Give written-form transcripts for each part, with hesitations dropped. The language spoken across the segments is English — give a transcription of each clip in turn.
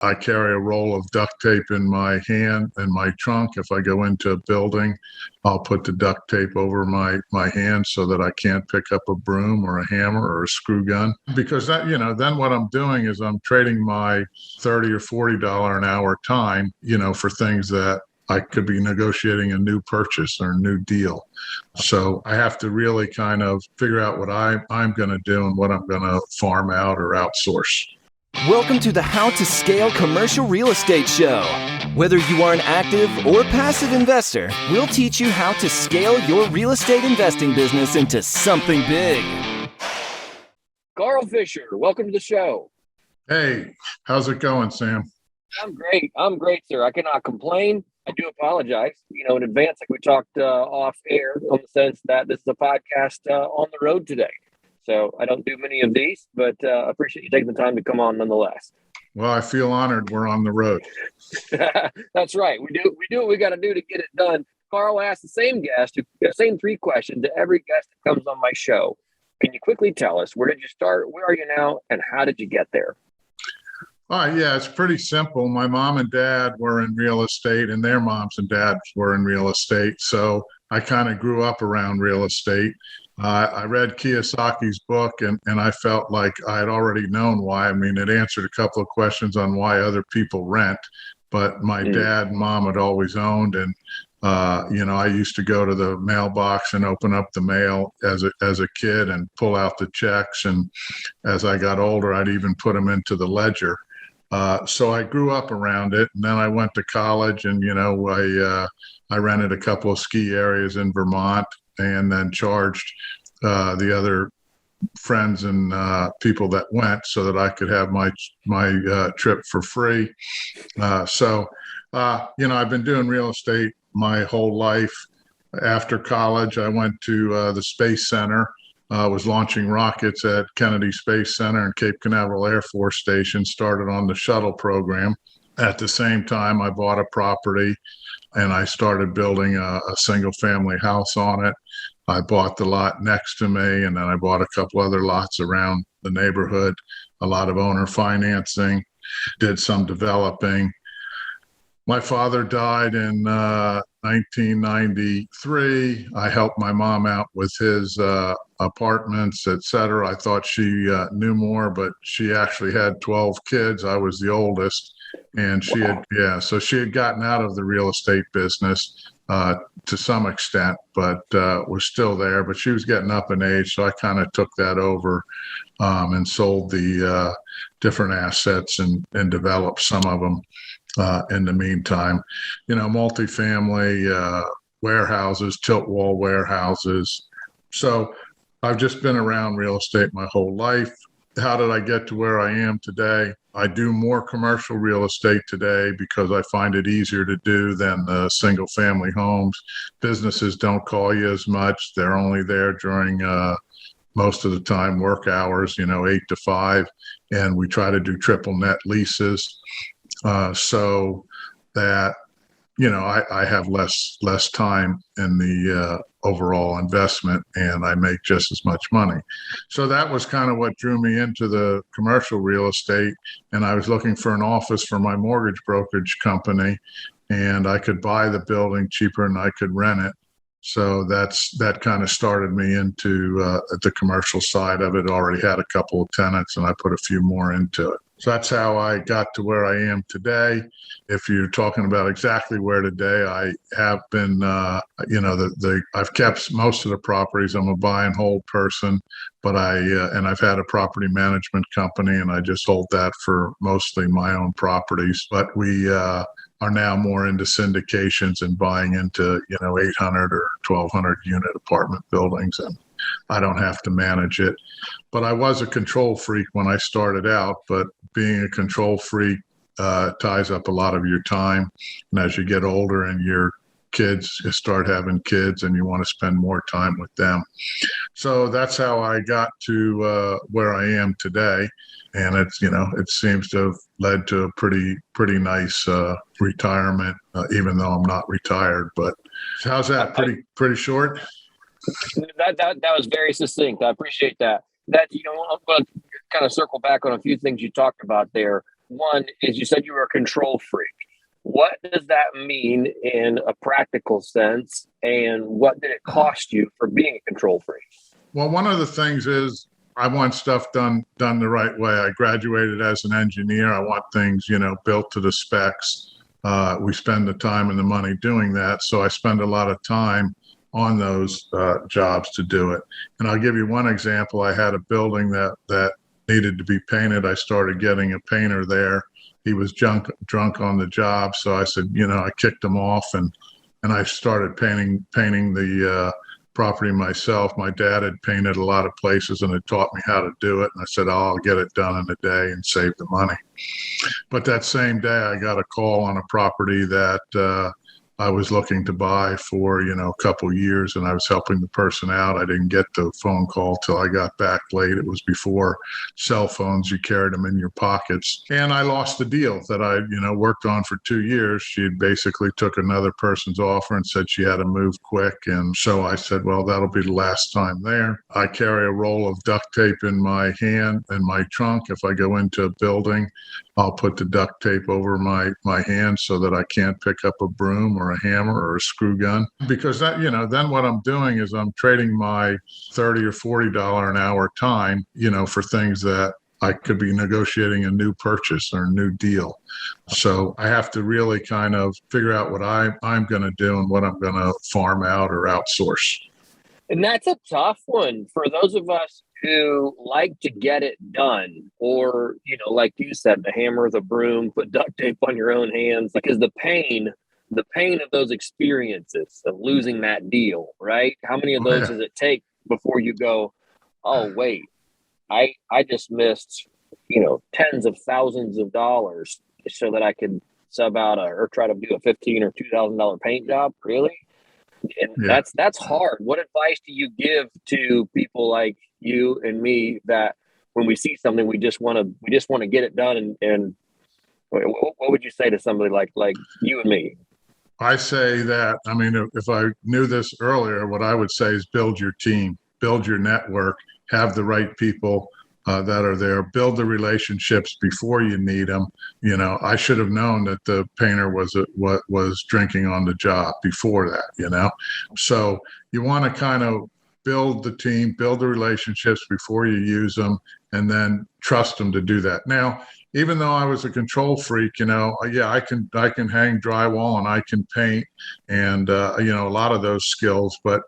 I carry a roll of duct tape in my hand and my trunk. If I go into a building, I'll put the duct tape over my hand so that I can't pick up a broom or a hammer or a screw gun. Because then what I'm doing is I'm trading my $30 or $40 an hour time, for things that I could be negotiating a new purchase or a new deal. So I have to really kind of figure out what I'm going to do and what I'm going to farm out or outsource. Welcome to the How to Scale Commercial Real Estate Show. Whether you are an active or passive investor, we'll teach you how to scale your real estate investing business into something big. Carl Fischer, welcome to the show. Hey, how's it going, Sam? I'm great, sir. I cannot complain. I do apologize, in advance, like we talked off air, on the sense that this is a podcast on the road today. So I don't do many of these, but appreciate you taking the time to come on nonetheless. Well, I feel honored we're on the road. That's right. We do what we got to do to get it done. Carl asked the same three questions to every guest that comes on my show. Can you quickly tell us, where did you start? Where are you now? And how did you get there? Yeah, it's pretty simple. My mom and dad were in real estate, and their moms and dads were in real estate. So I kind of grew up around real estate. I read Kiyosaki's book, and I felt like I had already known why. I mean, it answered a couple of questions on why other people rent, but my dad and mom had always owned. And, I used to go to the mailbox and open up the mail as a kid and pull out the checks. And as I got older, I'd even put them into the ledger. So I grew up around it, and then I went to college, and I rented a couple of ski areas in Vermont, and then charged the other friends and people that went so that I could have my trip for free. I've been doing real estate my whole life. After college, I went to the Space Center. Was launching rockets at Kennedy Space Center and Cape Canaveral Air Force Station, started on the shuttle program. At the same time, I bought a property and I started building a single family house on it. I bought the lot next to me, and then I bought a couple other lots around the neighborhood, a lot of owner financing, did some developing. My father died in 1993. I helped my mom out with his apartments, etc. I thought she knew more, but she actually had 12 kids. I was the oldest, and she had gotten out of the real estate business to some extent, but was still there. But she was getting up in age, so I kind of took that over and sold the different assets and developed some of them. In the meantime, multifamily warehouses, tilt wall warehouses. So I've just been around real estate my whole life. How did I get to where I am today? I do more commercial real estate today because I find it easier to do than the single family homes. Businesses don't call you as much. They're only there during most of the time work hours, 8 to 5. And we try to do triple net leases. So that, I have less time in the overall investment, and I make just as much money. So that was kind of what drew me into the commercial real estate. And I was looking for an office for my mortgage brokerage company, and I could buy the building cheaper than I could rent it. So that kind of started me into the commercial side of it. Already had a couple of tenants, and I put a few more into it. So that's how I got to where I am today. If you're talking about exactly where today, I have been, I've kept most of the properties. I'm a buy and hold person, but I've had a property management company, and I just hold that for mostly my own properties. But we are now more into syndications and buying into, 800 or 1,200 unit apartment buildings, and I don't have to manage it. But I was a control freak when I started out, but being a control freak ties up a lot of your time. And as you get older and your kids, you start having kids and you want to spend more time with them. So that's how I got to where I am today. And it's, it seems to have led to a pretty nice retirement, even though I'm not retired. But how's that? Pretty short? That was very succinct. I appreciate that. I'm going to kind of circle back on a few things you talked about there. One is you said you were a control freak. What does that mean in a practical sense? And what did it cost you for being a control freak? Well, one of the things is I want stuff done the right way. I graduated as an engineer. I want things, built to the specs. We spend the time and the money doing that. So I spend a lot of time on those jobs to do it. And I'll give you one example. I had a building that needed to be painted. I started getting a painter there. He was drunk on the job. So I said, I kicked him off and I started painting the property myself. My dad had painted a lot of places and had taught me how to do it. And I said, I'll get it done in a day and save the money. But that same day, I got a call on a property that I was looking to buy for, a couple years, and I was helping the person out. I didn't get the phone call till I got back late. It was before cell phones. You carried them in your pockets. And I lost the deal that I, worked on for 2 years. She basically took another person's offer and said she had to move quick. And so I said, well, that'll be the last time there. I carry a roll of duct tape in my hand and my trunk. If I go into a building, I'll put the duct tape over my hand so that I can't pick up a broom or a hammer or a screw gun, because that, then what I'm doing is I'm trading my $30 or $40 an hour time, for things that I could be negotiating a new purchase or a new deal. So I have to really kind of figure out what I'm going to do and what I'm going to farm out or outsource. And that's a tough one for those of us who like to get it done, or, like you said, the hammer, the broom, put duct tape on your own hands, because the pain of those experiences of losing that deal, right? How many of those does it take before you go, oh, wait, I just missed, tens of thousands of dollars so that I could sub out or try to do a $15,000 or $2,000 paint job? Really? And that's hard. What advice do you give to people like you and me that when we see something, we just want to get it done? And what would you say to somebody like you and me? I say that, if I knew this earlier, what I would say is build your team, build your network, have the right people that are there, build the relationships before you need them. I should have known that the painter was drinking on the job before that, So you want to kind of build the team, build the relationships before you use them, and then trust them to do that. Now, even though I was a control freak, I can hang drywall and I can paint and, a lot of those skills, but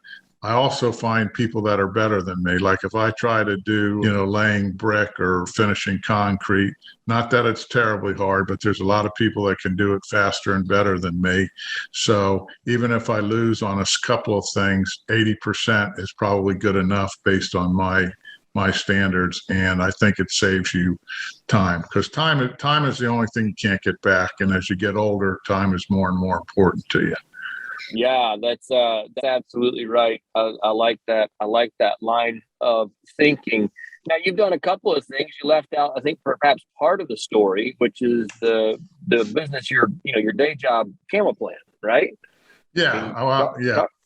I also find people that are better than me. Like if I try to do, laying brick or finishing concrete, not that it's terribly hard, but there's a lot of people that can do it faster and better than me. So even if I lose on a couple of things, 80% is probably good enough based on my standards. And I think it saves you time, because time is the only thing you can't get back. And as you get older, time is more and more important to you. Yeah, that's absolutely right. I like that. I like that line of thinking. Now, you've done a couple of things. You left out, I think, perhaps part of the story, which is the business, your day job, CamaPlan, right? Yeah.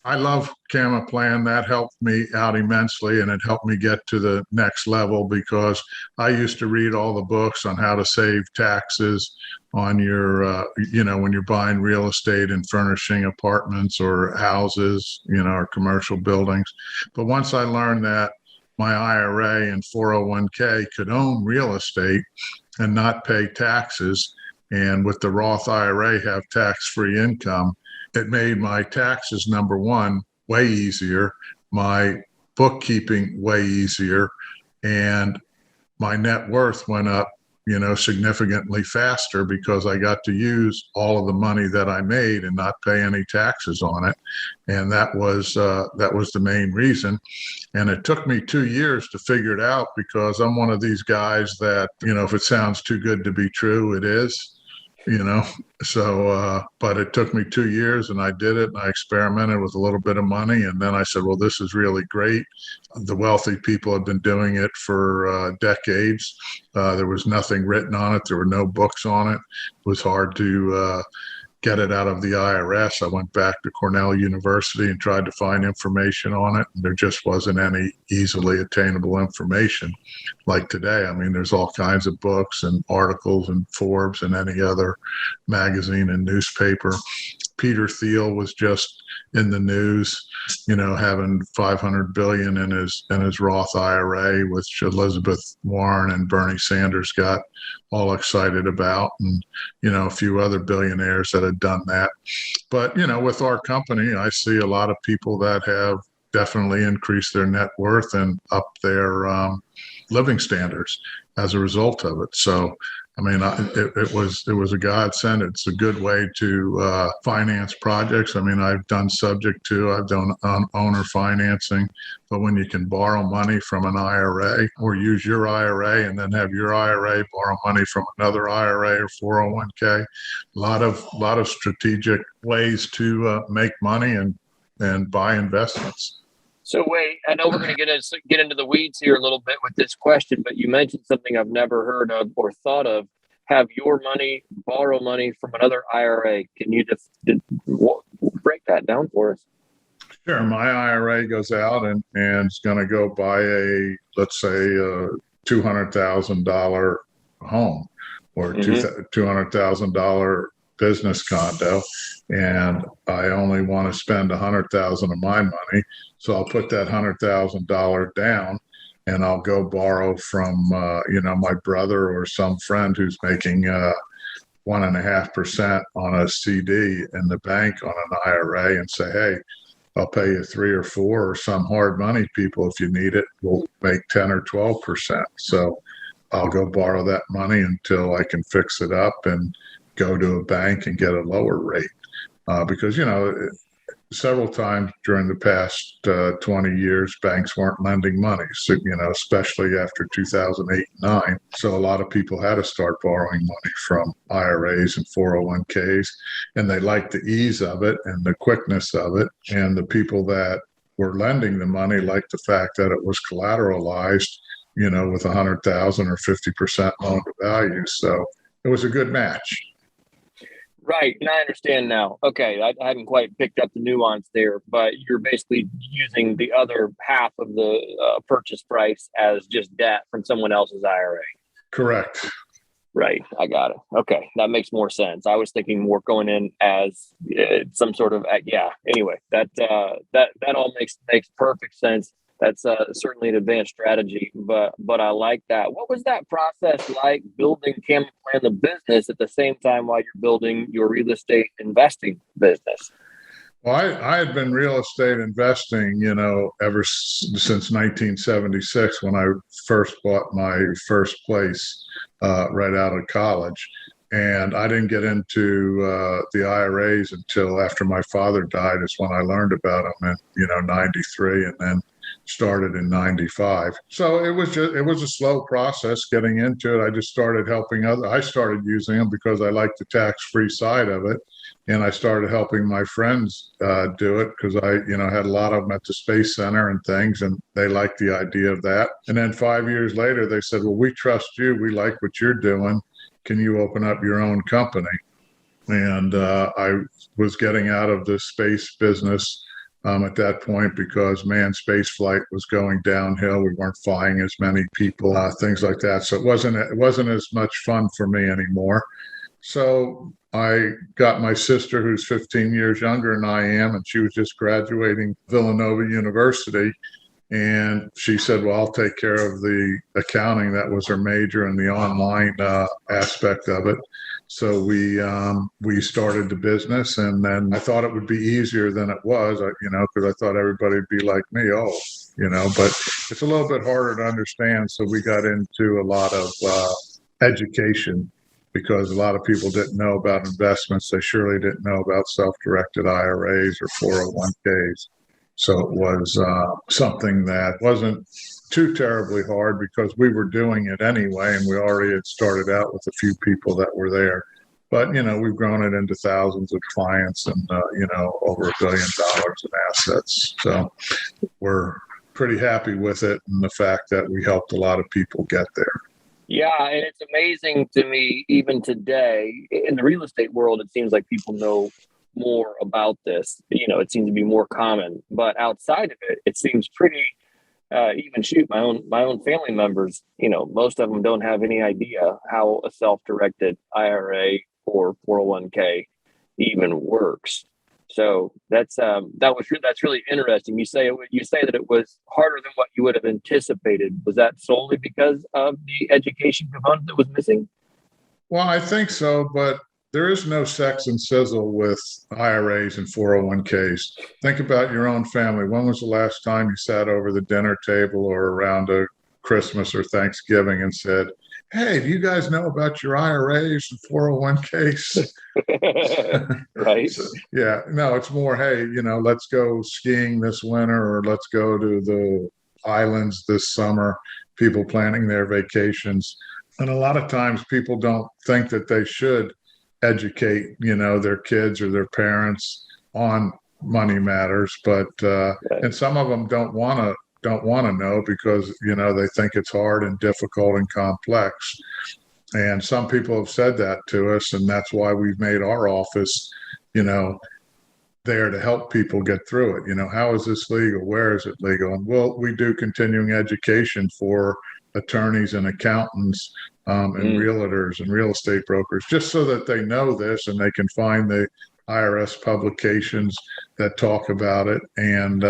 I love CamaPlan. That helped me out immensely, and it helped me get to the next level, because I used to read all the books on how to save taxes on your, when you're buying real estate and furnishing apartments or houses, or commercial buildings. But once I learned that my IRA and 401k could own real estate and not pay taxes, and with the Roth IRA have tax-free income, it made my taxes, number one, way easier, my bookkeeping way easier, and my net worth went up, significantly faster, because I got to use all of the money that I made and not pay any taxes on it. And that was the main reason. And it took me 2 years to figure it out, because I'm one of these guys that, if it sounds too good to be true, it is. But it took me 2 years, and I did it, and I experimented with a little bit of money. And then I said, well, this is really great. The wealthy people have been doing it for decades. There was nothing written on it. There were no books on it. It was hard to get it out of the IRS. I went back to Cornell University and tried to find information on it, and there just wasn't any easily attainable information like today. I mean, there's all kinds of books and articles and Forbes and any other magazine and newspaper. Peter Thiel was just in the news, having 500 billion in his Roth IRA, which Elizabeth Warren and Bernie Sanders got all excited about, and a few other billionaires that had done that. But with our company, I see a lot of people that have definitely increased their net worth and up their living standards as a result of it. So I mean, it was a godsend. It's a good way to finance projects. I mean, I've done owner financing, but when you can borrow money from an IRA or use your IRA and then have your IRA borrow money from another IRA or 401k, a lot of strategic ways to make money and buy investments. So wait, I know we're going to get into the weeds here a little bit with this question, but you mentioned something I've never heard of or thought of. Have your money, borrow money from another IRA. Can you just break that down for us? Sure. My IRA goes out and it's going to go buy let's say, a $200,000 home or $200,000 business condo, and I only want to spend $100,000 of my money, so I'll put that $100,000 down, and I'll go borrow from my brother or some friend who's making 1.5% on a CD in the bank on an IRA, and say, hey, I'll pay you 3 or 4 or some hard money people if you need it. We'll make 10 or 12%. So I'll go borrow that money until I can fix it up and go to a bank and get a lower rate, because several times during the past 20 years, banks weren't lending money, so, especially after 2008 and 9. So a lot of people had to start borrowing money from IRAs and 401ks, and they liked the ease of it and the quickness of it. And the people that were lending the money liked the fact that it was collateralized, with 100,000 or 50% loan to value. So it was a good match. Right. And I understand now. Okay. I hadn't quite picked up the nuance there, but you're basically using the other half of the purchase price as just debt from someone else's IRA. Correct. Right. I got it. Okay. That makes more sense. I was thinking more going in as some sort of, anyway, that all makes perfect sense. That's certainly an advanced strategy, but I like that. What was that process like building CamaPlan, the business, at the same time while you're building your real estate investing business? Well, I had been real estate investing, ever since 1976 when I first bought my first place right out of college. And I didn't get into the IRAs until after my father died, is when I learned about them in, 93, and then started in 95. So it was a slow process getting into it. I just started helping I started using them because I liked the tax-free side of it. And I started helping my friends do it because I, had a lot of them at the Space Center and things, and they liked the idea of that. And then 5 years later, they said, well, we trust you. We like what you're doing. Can you open up your own company? And I was getting out of the space business at that point because manned space flight was going downhill. We weren't flying as many people, things like that. So it wasn't as much fun for me anymore. So I got my sister, who's 15 years younger than I am, and she was just graduating Villanova University. And she said, well, I'll take care of the accounting. That was her major, and the online aspect of it. So we started the business, and then I thought it would be easier than it was, because I thought everybody would be like me, but it's a little bit harder to understand. So we got into a lot of education because a lot of people didn't know about investments. They surely didn't know about self-directed IRAs or 401ks. So it was something that wasn't too terribly hard because we were doing it anyway, and we already had started out with a few people that were there. But, we've grown it into thousands of clients and, over $1 billion in assets. So we're pretty happy with it and the fact that we helped a lot of people get there. Yeah, and it's amazing to me, even today, in the real estate world, it seems like people know more about this. It seems to be more common. But outside of it, it seems pretty even shoot, my own family members, most of them don't have any idea how a self-directed IRA or 401k even works. So that's really interesting. You say that it was harder than what you would have anticipated. Was that solely because of the education component that was missing? Well, I think so, but there is no sex and sizzle with IRAs and 401ks. Think about your own family. When was the last time you sat over the dinner table or around a Christmas or Thanksgiving and said, "Hey, do you guys know about your IRAs and 401ks?" Right. Yeah, no, it's more, hey, let's go skiing this winter or let's go to the islands this summer, people planning their vacations. And a lot of times people don't think that they should educate, their kids or their parents on money matters, but and some of them don't want to know because they think it's hard and difficult and complex. And some people have said that to us, and that's why we've made our office, there to help people get through it. How is this legal? Where is it legal? And we do continuing education for attorneys and accountants and realtors and real estate brokers, just so that they know this and they can find the IRS publications that talk about it. And,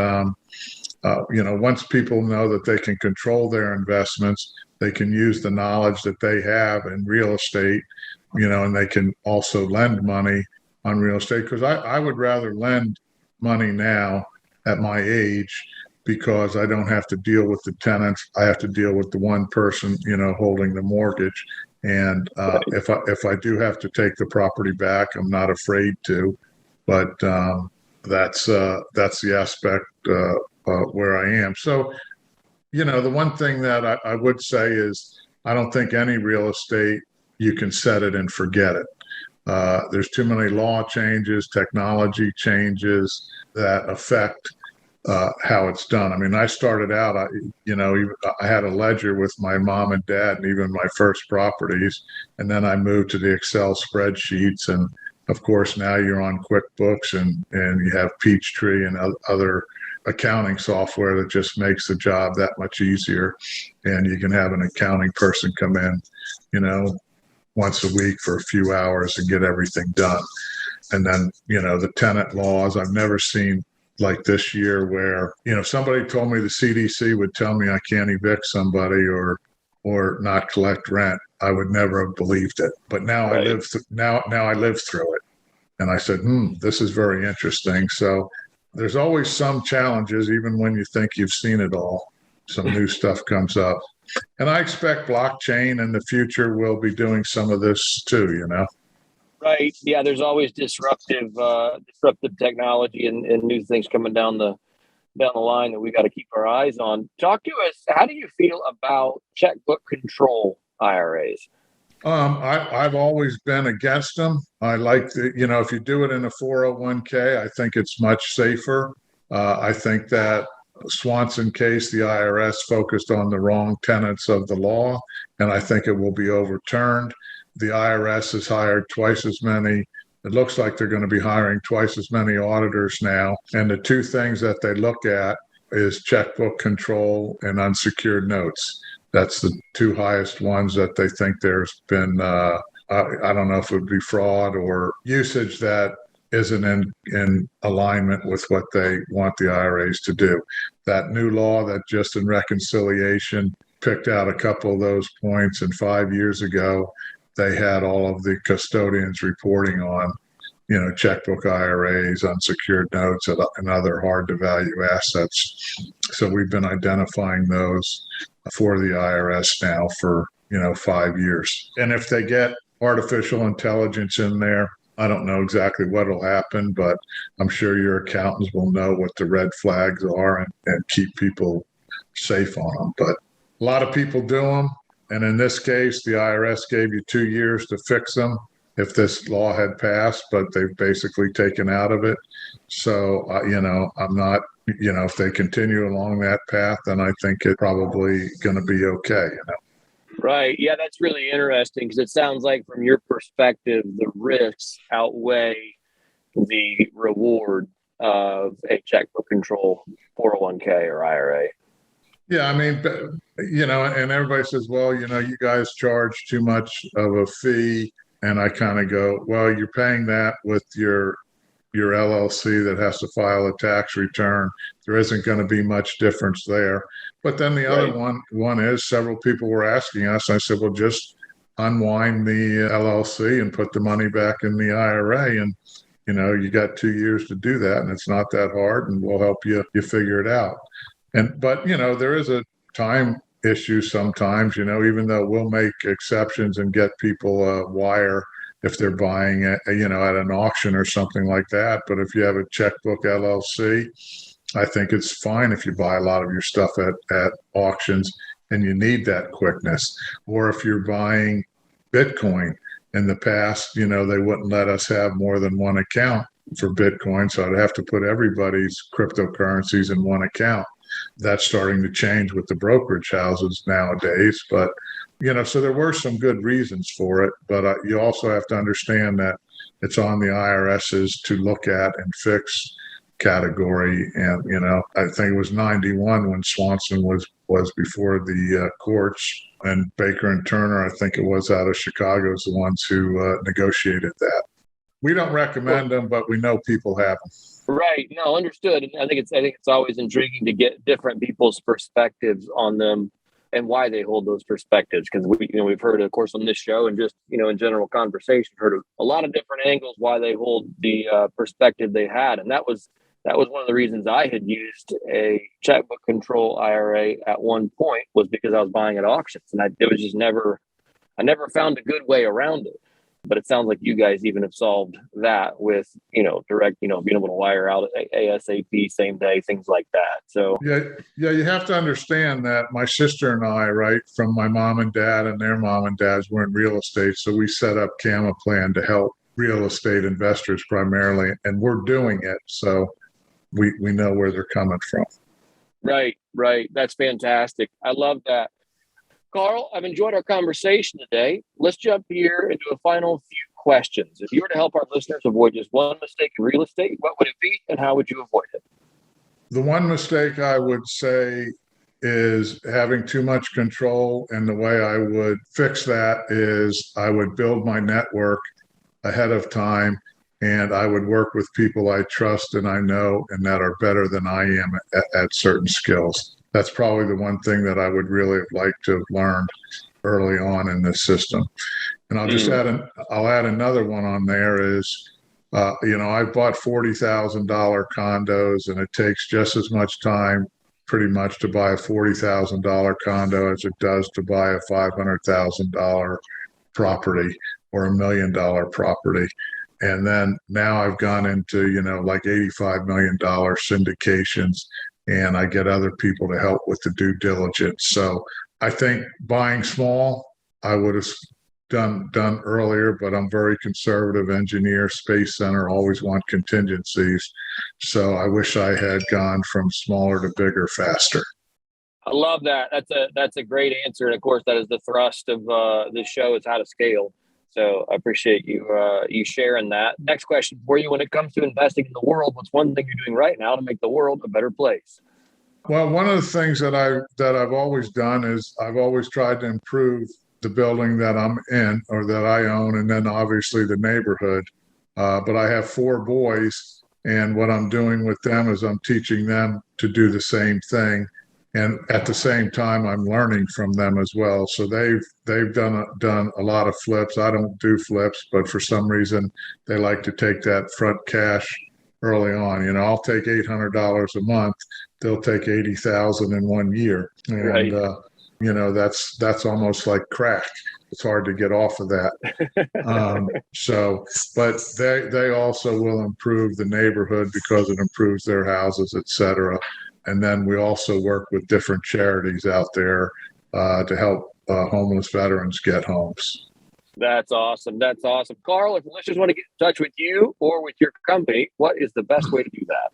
once people know that they can control their investments, they can use the knowledge that they have in real estate, and they can also lend money on real estate. Because I would rather lend money now at my age because I don't have to deal with the tenants. I have to deal with the one person, holding the mortgage. And if I do have to take the property back, I'm not afraid to. But that's the aspect where I am. So, the one thing that I would say is I don't think any real estate, you can set it and forget it. There's too many law changes, technology changes that affect how it's done. I mean, I started out, I had a ledger with my mom and dad and even my first properties. And then I moved to the Excel spreadsheets. And of course, now you're on QuickBooks and you have Peachtree and other accounting software that just makes the job that much easier. And you can have an accounting person come in, once a week for a few hours and get everything done. And then, the tenant laws, I've never seen like this year where, somebody told me the CDC would tell me I can't evict somebody or not collect rent. I would never have believed it. But now I live through it. And I said, this is very interesting. So there's always some challenges, even when you think you've seen it all. Some new stuff comes up. And I expect blockchain in the future will be doing some of this too, Right. Yeah, there's always disruptive technology and new things coming down the line that we got to keep our eyes on. Talk to us. How do you feel about checkbook control IRAs? I've always been against them. I like if you do it in a 401k, I think it's much safer. I think that Swanson case, the IRS focused on the wrong tenets of the law, and I think it will be overturned. The IRS has hired twice as many. It looks like they're going to be hiring twice as many auditors now. And the two things that they look at is checkbook control and unsecured notes. That's the two highest ones that they think there's been, I don't know if it would be fraud or usage that isn't in alignment with what they want the IRAs to do. That new law that just in reconciliation picked out a couple of those points, and 5 years ago, they had all of the custodians reporting on, checkbook IRAs, unsecured notes, and other hard to value assets. So we've been identifying those for the IRS now for, 5 years. And if they get artificial intelligence in there, I don't know exactly what will happen, but I'm sure your accountants will know what the red flags are and keep people safe on them. But a lot of people do them. And in this case, the IRS gave you 2 years to fix them if this law had passed, but they've basically taken out of it. So, I'm not, if they continue along that path, then I think it's probably going to be okay, Right. Yeah, that's really interesting because it sounds like from your perspective, the risks outweigh the reward of a checkbook control 401k or IRA. Yeah, I mean, and everybody says, well, you guys charge too much of a fee. And I kind of go, well, you're paying that with your LLC that has to file a tax return. There isn't going to be much difference there. But then the other one is several people were asking us. I said, well, just unwind the LLC and put the money back in the IRA. And, you got 2 years to do that, and it's not that hard, and we'll help you figure it out. But there is a time issue sometimes, even though we'll make exceptions and get people a wire if they're buying at an auction or something like that. But if you have a checkbook LLC, I think it's fine if you buy a lot of your stuff at auctions and you need that quickness. Or if you're buying Bitcoin, in the past, they wouldn't let us have more than one account for Bitcoin. So I'd have to put everybody's cryptocurrencies in one account. That's starting to change with the brokerage houses nowadays. But, so there were some good reasons for it. But you also have to understand that it's on the IRS's to look at and fix category. And, I think it was 91 when Swanson was before the courts. And Baker and Turner, I think it was out of Chicago, is the ones who negotiated that. We don't recommend them, but we know people have them. Right. No, understood. And I think it's always intriguing to get different people's perspectives on them and why they hold those perspectives. Because we've heard, of course, on this show and just, in general conversation, heard a lot of different angles why they hold the perspective they had. And that was one of the reasons I had used a checkbook control IRA at one point, was because I was buying at auctions, and I never found a good way around it. But it sounds like you guys even have solved that with, direct, being able to wire out ASAP, same day, things like that. So yeah, you have to understand that my sister and I, right, from my mom and dad and their mom and dads, were in real estate. So we set up CamaPlan to help real estate investors primarily, and we're doing it. So we know where they're coming from. Right. That's fantastic. I love that. Carl, I've enjoyed our conversation today. Let's jump here into a final few questions. If you were to help our listeners avoid just one mistake in real estate, what would it be and how would you avoid it? The one mistake I would say is having too much control. And the way I would fix that is I would build my network ahead of time, and I would work with people I trust and I know and that are better than I am at certain skills. That's probably the one thing that I would really have liked to have learned early on in this system. And I'll just add another one on there is, I bought $40,000 condos, and it takes just as much time pretty much to buy a $40,000 condo as it does to buy a $500,000 property or $1 million property. And then now I've gone into, like $85 million syndications, and I get other people to help with the due diligence. So I think buying small, I would have done earlier, but I'm very conservative engineer, Space Center, always want contingencies. So I wish I had gone from smaller to bigger faster. I love that. That's a great answer. And of course, that is the thrust of this show, is how to scale. So I appreciate you sharing that. Next question for you. When it comes to investing in the world, what's one thing you're doing right now to make the world a better place? Well, one of the things that I've always done is I've always tried to improve the building that I'm in or that I own, and then obviously the neighborhood. But I have 4 boys, and what I'm doing with them is I'm teaching them to do the same thing. And at the same time, I'm learning from them as well. So they've done a lot of flips. I don't do flips, but for some reason, they like to take that front cash early on. I'll take $800 a month. They'll take $80,000 in 1 year. And, right. That's almost like crack. It's hard to get off of that. But they also will improve the neighborhood because it improves their houses, et cetera. And then we also work with different charities out there to help homeless veterans get homes. That's awesome. Carl, if listeners want to get in touch with you or with your company, what is the best way to do that?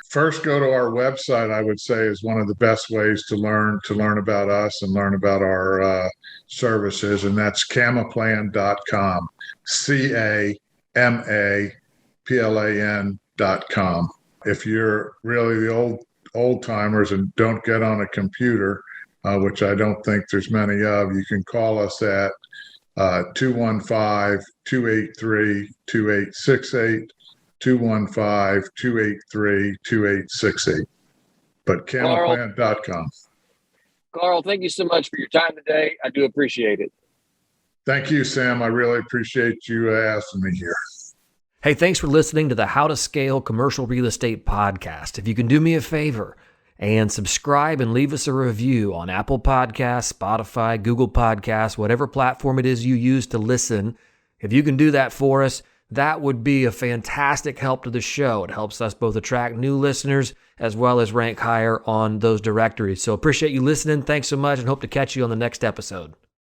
First, go to our website, I would say, is one of the best ways to learn about us and learn about our services, and that's CamaPlan.com, CamaPlan.com. If you're really the old timers and don't get on a computer, which I don't think there's many of, you can call us at 215-283-2868, 215-283-2868. But CamaPlan.com. Carl, thank you so much for your time today. I do appreciate it. Thank you, Sam. I really appreciate you asking me here. Hey, thanks for listening to the How to Scale Commercial Real Estate podcast. If you can do me a favor and subscribe and leave us a review on Apple Podcasts, Spotify, Google Podcasts, whatever platform it is you use to listen, if you can do that for us, that would be a fantastic help to the show. It helps us both attract new listeners as well as rank higher on those directories. So appreciate you listening. Thanks so much and hope to catch you on the next episode.